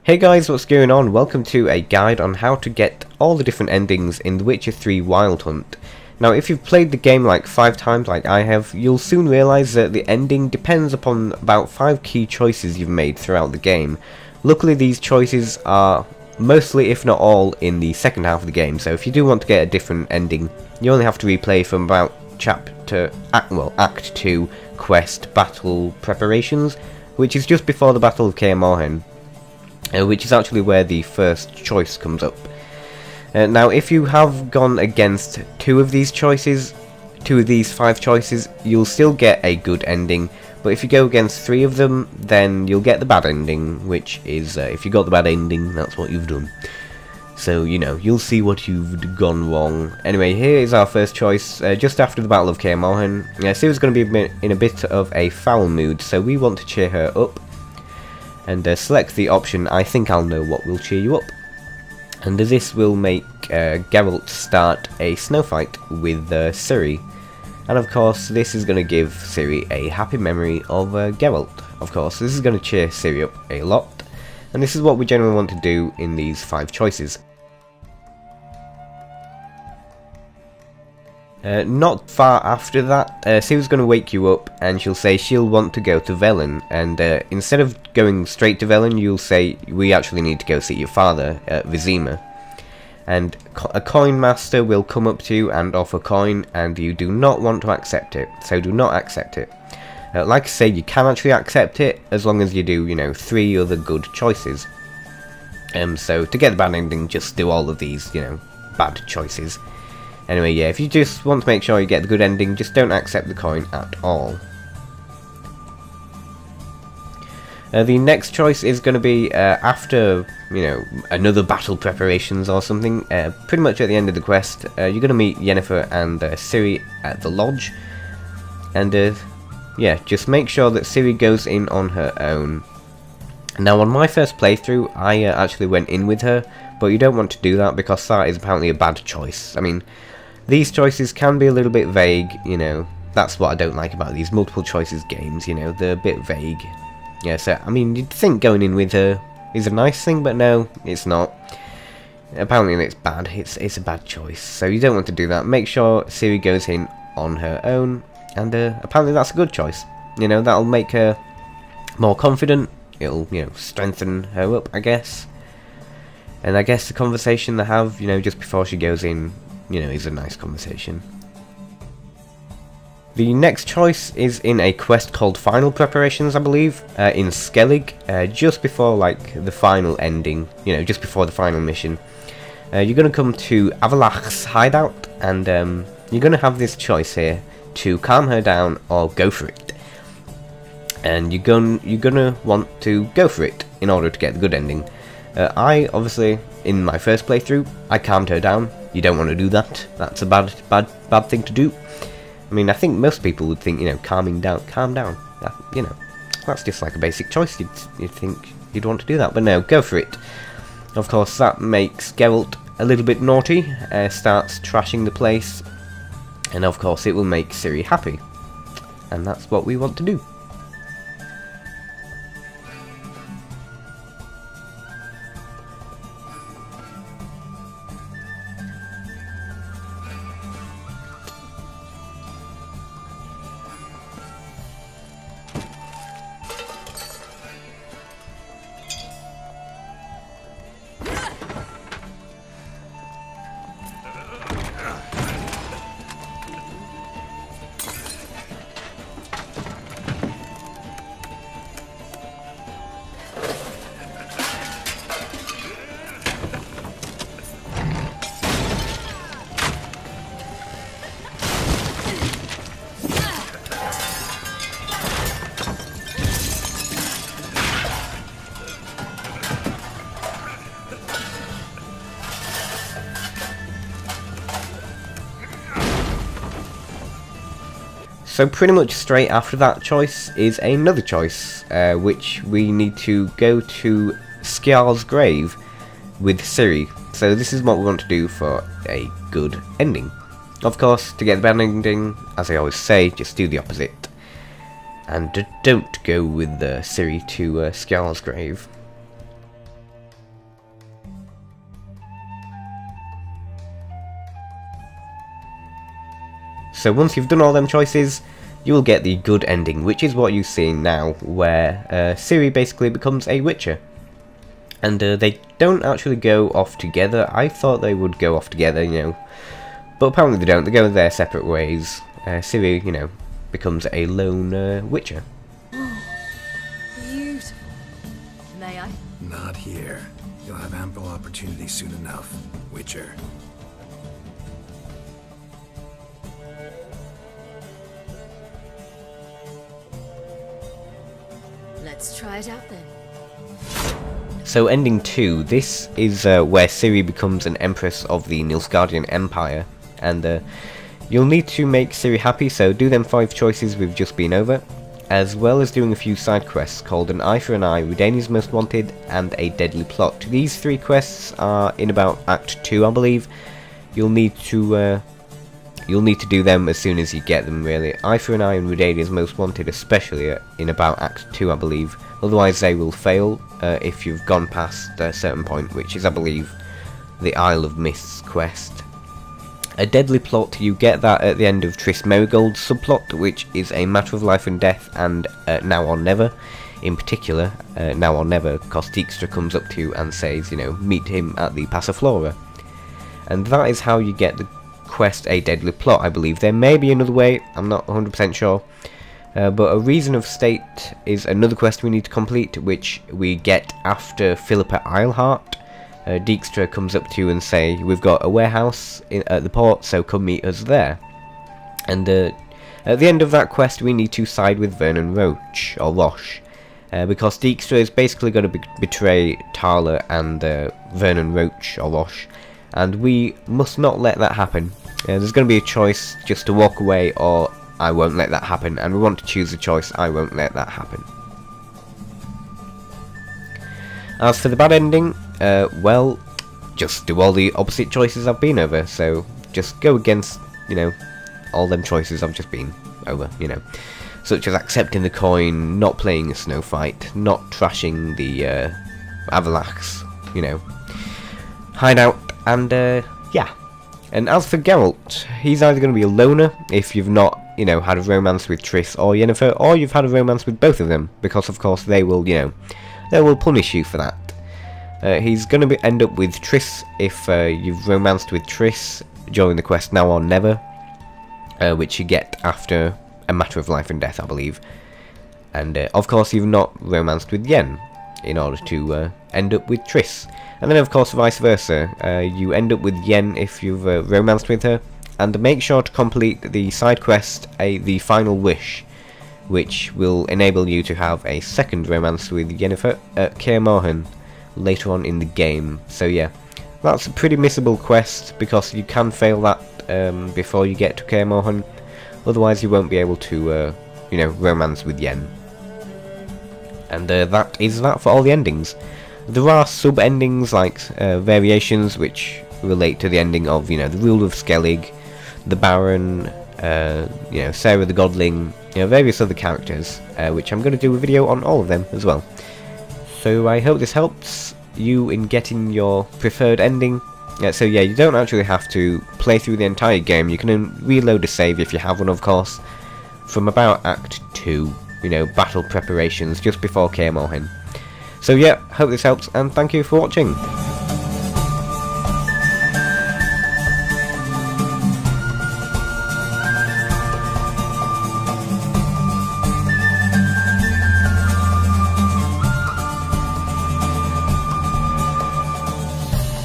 Hey guys, what's going on? Welcome to a guide on how to get all the different endings in The Witcher 3 Wild Hunt. Now, if you've played the game like 5 times like I have, you'll soon realise that the ending depends upon about 5 key choices you've made throughout the game. Luckily, these choices are mostly, if not all, in the second half of the game, so if you do want to get a different ending, you only have to replay from about Act 2, Quest, Battle Preparations, which is just before the Battle of Kaer Morhen. Which is actually where the first choice comes up. Now, if you have gone against two of these 5 choices, you'll still get a good ending, but if you go against 3 of them, then you'll get the bad ending, which is, if you got the bad ending, that's what you've done. So, you know, you'll see what you've gone wrong. Anyway, here is our first choice, just after the Battle of Kaer Morhen. Ciri's going to be in a bit of a foul mood, so we want to cheer her up. And select the option, I think I'll know what will cheer you up. And this will make Geralt start a snow fight with Ciri. And of course, this is going to give Ciri a happy memory of Geralt. Of course, this is going to cheer Ciri up a lot. And this is what we generally want to do in these 5 choices. Not far after that, Ciri's going to wake you up and she'll say she'll want to go to Velen, and instead of going straight to Velen, you'll say we actually need to go see your father at Vizima. And a coin master will come up to you and offer coin, and you do not want to accept it, so do not accept it. Like I say, you can actually accept it as long as you do, you know, 3 other good choices. So to get the bad ending, just do all of these, you know, bad choices. Anyway, yeah, if you just want to make sure you get the good ending, just don't accept the coin at all. The next choice is going to be after, you know, another battle preparations or something. Pretty much at the end of the quest, you're going to meet Yennefer and Ciri at the lodge. And, yeah, just make sure that Ciri goes in on her own. Now, on my first playthrough, I actually went in with her, but you don't want to do that because that is apparently a bad choice. I mean, these choices can be a little bit vague, you know, that's what I don't like about these multiple choices games, you know, they're a bit vague. Yeah, so, I mean, you'd think going in with her is a nice thing, but no, it's not. Apparently it's bad, it's a bad choice, so you don't want to do that. Make sure Ciri goes in on her own, and apparently that's a good choice. You know, that'll make her more confident, it'll, you know, strengthen her up, I guess. And I guess the conversation they have, you know, just before she goes in, you know, is a nice conversation. The next choice is in a quest called Final Preparations, I believe, in Skellig, just before, like, the final ending, you know, just before the final mission. You're going to come to Avalach's hideout, and you're going to have this choice here to calm her down or go for it. And you're gonna want to go for it in order to get the good ending. I, obviously, in my first playthrough, I calmed her down. You don't want to do that. That's a bad thing to do. I mean, I think most people would think, you know, calm down. You know, that's just like a basic choice. You'd think you'd want to do that, but no, go for it. Of course, that makes Geralt a little bit naughty, starts trashing the place, and of course it will make Ciri happy. And that's what we want to do. So pretty much straight after that choice is another choice, which we need to go to Skjar's grave with Ciri. So this is what we want to do for a good ending. Of course, to get the bad ending, as I always say, just do the opposite. And don't go with Ciri to Skjar's grave. So once you've done all them choices, you will get the good ending, which is what you see now, where Ciri basically becomes a Witcher. And they don't actually go off together. I thought they would go off together, you know, but apparently they don't. They go their separate ways. Ciri, you know, becomes a lone Witcher. Beautiful. May I? Not here. You'll have ample opportunity soon enough, Witcher. Let's try it out then. So ending 2, this is where Ciri becomes an Empress of the Nilfgaardian Empire, and you'll need to make Ciri happy, so do them 5 choices we've just been over, as well as doing a few side quests called An Eye for an Eye, Redania's Most Wanted, and A Deadly Plot. These 3 quests are in about Act 2, I believe. You'll need to do them as soon as you get them, really. Eye for an Eye and Redania's Most Wanted especially in about Act 2, I believe. Otherwise they will fail if you've gone past a certain point, which is, I believe, the Isle of Mists quest. A Deadly Plot, you get that at the end of Triss Merigold's subplot, which is a matter of life and death, and Now or Never. In particular, Now or Never, because Dijkstra comes up to you and says, you know, meet him at the Passiflora. And that is how you get the quest A Deadly Plot, I believe. There may be another way, I'm not 100% sure. But A Reason of State is another quest we need to complete, which we get after Philippa Eilhart. Dijkstra comes up to you and say, we've got a warehouse at the port, so come meet us there. And at the end of that quest we need to side with Vernon Roche, or Roche, because Dijkstra is basically going to betray Tala and Vernon Roche, or Roche, and we must not let that happen. There's going to be a choice just to walk away, or I won't let that happen, and we want to choose the choice I won't let that happen. As for the bad ending, well, just do all the opposite choices I've been over, so just go against, you know, all them choices I've just been over, you know, such as accepting the coin, not playing a snow fight, not trashing the Avalax, you know, hideout, and yeah. And as for Geralt, he's either going to be a loner if you've not, you know, had a romance with Triss or Yennefer, or you've had a romance with both of them, because of course they will, you know, they will punish you for that. He's going to end up with Triss if you've romanced with Triss during the quest Now or Never, which you get after A Matter of Life and Death, I believe. And of course you've not romanced with Yen in order to end up with Triss. And then of course vice versa, you end up with Yen if you've romanced with her. And make sure to complete the side quest, The Final Wish, which will enable you to have a second romance with Yennefer at Kaer Morhen later on in the game. So yeah, that's a pretty missable quest, because you can fail that before you get to Kaer Morhen. Otherwise you won't be able to, you know, romance with Yen. And that is that for all the endings. There are sub-endings, like variations, which relate to the ending of, you know, the Rule of Skellig, the Baron, you know, Sarah the Godling, you know, various other characters, which I'm going to do a video on all of them as well. So I hope this helps you in getting your preferred ending. So yeah, you don't actually have to play through the entire game. You can reload a save if you have one, of course, from about Act 2, you know, battle preparations just before Kaer Morhen. So yeah, hope this helps, and thank you for watching.